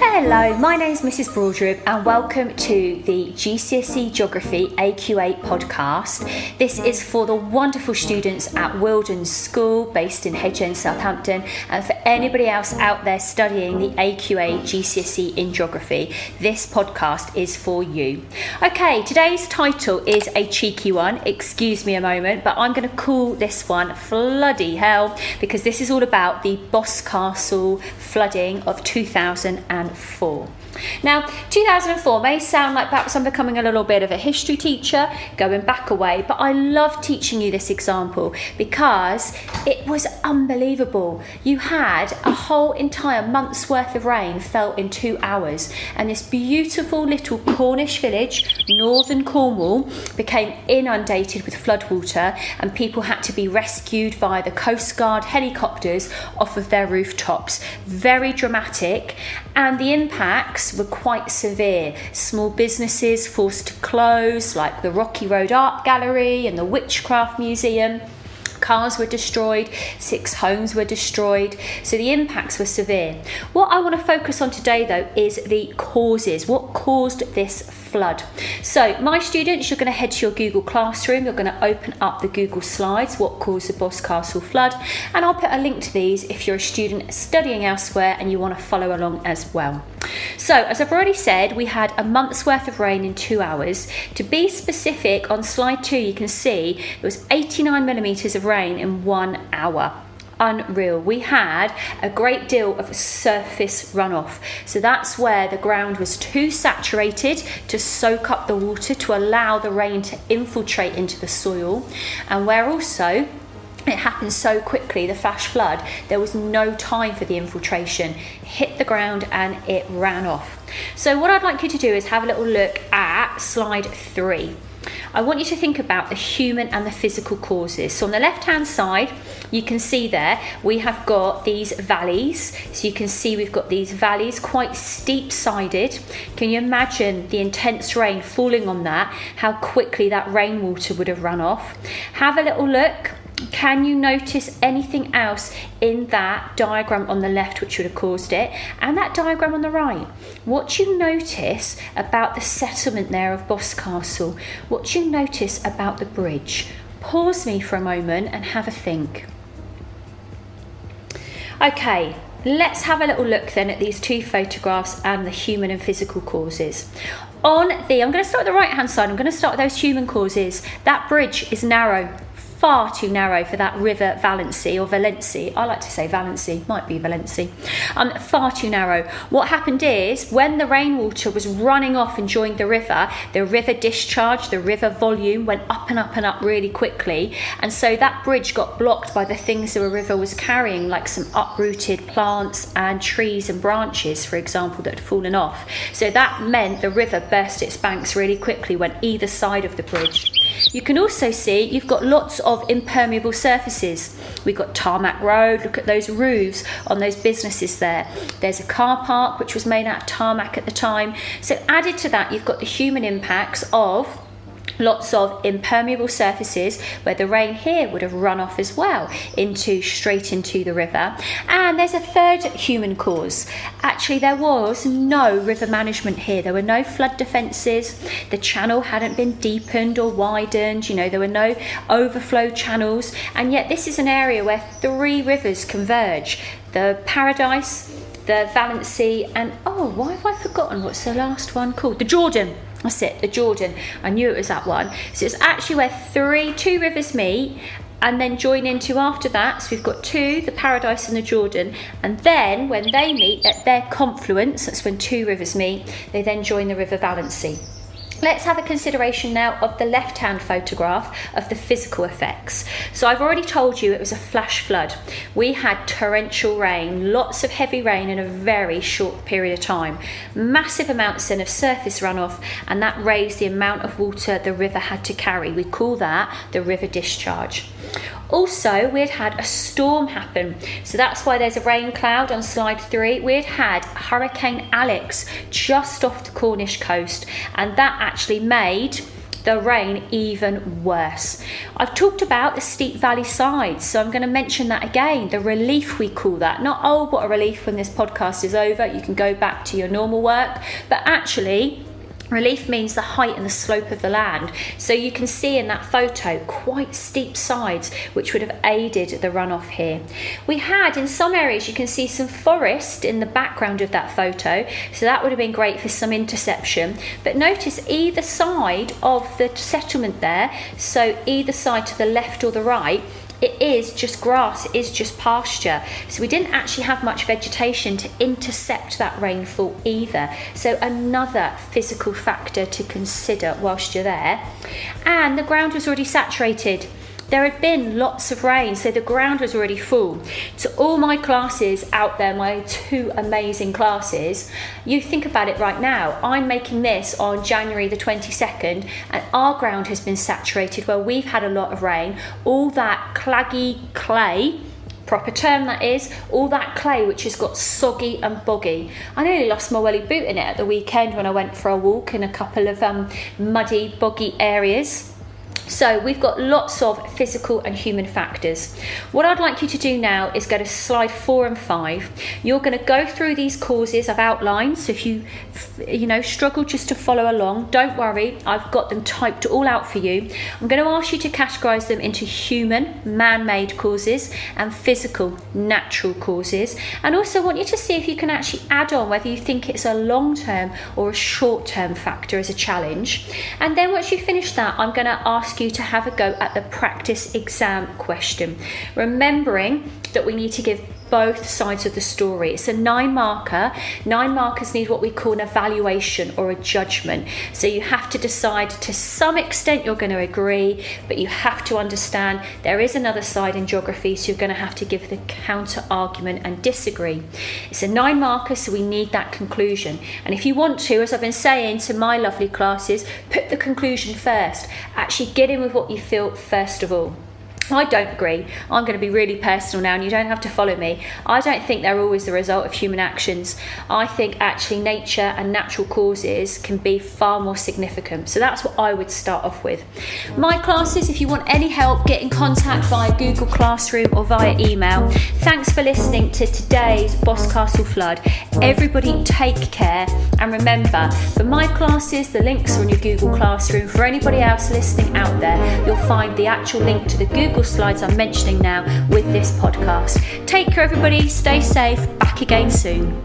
Hello, my name is Mrs. Broadribb and welcome to the GCSE Geography AQA Podcast. This is for the wonderful students at Wilden School based in Hedge End, Southampton, and for anybody else out there studying the AQA GCSE in Geography. This podcast is for you. Okay, today's title is a cheeky one, excuse me a moment, but I'm going to call this one Floody Hell because this is all about the Boscastle flooding of 2004. Now, 2004 may sound like perhaps I'm becoming a little bit of a history teacher, going back a way, but I love teaching you this example because it was unbelievable. You had a whole entire month's worth of rain fell in 2 hours, and this beautiful little Cornish village, northern Cornwall, became inundated with floodwater, and people had to be rescued via the Coast Guard helicopters off of their rooftops. Very dramatic, and the impacts were quite severe. Small businesses forced to close, like the Rocky Road Art Gallery and the Witchcraft Museum. Cars were destroyed, 6 homes were destroyed, so the impacts were severe. What I want to focus on today though is the causes, what caused this flood. So my students, you're going to head to your Google Classroom, you're going to open up the Google Slides, what caused the Boscastle flood, and I'll put a link to these if you're a student studying elsewhere and you want to follow along as well. So as I've already said, we had a month's worth of rain in 2 hours. To be specific, on slide 2 you can see there was 89 millimetres of rain in 1 hour. Unreal. We had a great deal of surface runoff, so that's where the ground was too saturated to soak up the water to allow the rain to infiltrate into the soil, and where also it happened so quickly, the flash flood, there was no time for the infiltration. Hit the ground and it ran off. So what I'd like you to do is have a little look at slide 3. I want you to think about the human and the physical causes. So on the left hand side, you can see there we have got these valleys. So you can see we've got these valleys quite steep sided. Can you imagine the intense rain falling on that, how quickly that rainwater would have run off? Have a little look. Can you notice anything else in that diagram on the left which would have caused it, and that diagram on the right? What do you notice about the settlement there of Boscastle? What do you notice about the bridge? Pause me for a moment and have a think. Okay, let's have a little look then at these 2 photographs and the human and physical causes. I'm going to start at the right hand side. I'm going to start with those human causes. That bridge is narrow. Far too narrow for that river Valency or Valency. I like to say Valency, might be Valency. Far too narrow. What happened is when the rainwater was running off and joined the river discharge, the river volume went up and up and up really quickly, and so that bridge got blocked by the things the river was carrying, like some uprooted plants and trees and branches, for example, that had fallen off. So that meant the river burst its banks really quickly, went either side of the bridge. You can also see you've got lots of impermeable surfaces. We've got tarmac road, look at those roofs on those businesses there. There's a car park which was made out of tarmac at the time. So added to that, you've got the human impacts of lots of impermeable surfaces where the rain here would have run off as well straight into the river. And there's a third human cause. Actually, there was no river management here. There were no flood defences. The channel hadn't been deepened or widened. There were no overflow channels. And yet this is an area where 3 rivers converge. The Paradise, the Valency, and why have I forgotten what's the last one called? The Jordan. That's it, the Jordan. I knew it was that one. So it's actually where 2 rivers meet and then join into after that. So we've got 2, the Paradise and the Jordan. And then when they meet at their confluence, that's when 2 rivers meet, they then join the River Valency. Let's have a consideration now of the left-hand photograph of the physical effects. So I've already told you it was a flash flood. We had torrential rain, lots of heavy rain in a very short period of time. Massive amounts then of surface runoff, and that raised the amount of water the river had to carry. We call that the river discharge. Also, we'd had a storm happen. So that's why there's a rain cloud on slide 3. We'd had Hurricane Alex just off the Cornish coast, and that actually made the rain even worse. I've talked about the steep valley sides, so I'm going to mention that again. The relief, we call that. Not, oh, what a relief when this podcast is over, you can go back to your normal work, but actually relief means the height and the slope of the land. So you can see in that photo quite steep sides, which would have aided the runoff here. We had, in some areas, you can see some forest in the background of that photo, so that would have been great for some interception. But notice either side of the settlement there, so either side to the left or the right, it is just grass, it is just pasture. So we didn't actually have much vegetation to intercept that rainfall either. So another physical factor to consider whilst you're there. And the ground was already saturated. There had been lots of rain, so the ground was already full. So all my classes out there, my 2 amazing classes, you think about it right now, I'm making this on January the 22nd, and our ground has been saturated where we've had a lot of rain. All that claggy clay, proper term that is, all that clay which has got soggy and boggy. I nearly lost my welly boot in it at the weekend when I went for a walk in a couple of muddy, boggy areas. So we've got lots of physical and human factors. What I'd like you to do now is go to slide 4 and 5. You're going to go through these causes I've outlined. So if you struggle just to follow along, don't worry. I've got them typed all out for you. I'm going to ask you to categorise them into human, man-made causes and physical, natural causes. And also want you to see if you can actually add on whether you think it's a long-term or a short-term factor as a challenge. And then once you finish that, I'm going to ask you to have a go at the practice exam question, remembering that we need to give both sides of the story. It's a 9 marker. 9 markers need what we call an evaluation or a judgment. So you have to decide, to some extent you're going to agree, but you have to understand there is another side in geography, so you're going to have to give the counter argument and disagree. It's a 9 marker, so we need that conclusion. And if you want to, as I've been saying to my lovely classes, put the conclusion first. Actually get in with what you feel first of all. I don't agree. I'm going to be really personal now, and you don't have to follow me. I don't think they're always the result of human actions. I think actually nature and natural causes can be far more significant. So that's what I would start off with. My classes, if you want any help, get in contact via Google Classroom or via email. Thanks for listening to today's Boscastle Flood. Everybody take care, and remember, for my classes, the links are in your Google Classroom. For anybody else listening out there, you'll find the actual link to the Google slides I'm mentioning now with this podcast. Take care everybody, stay safe, back again soon.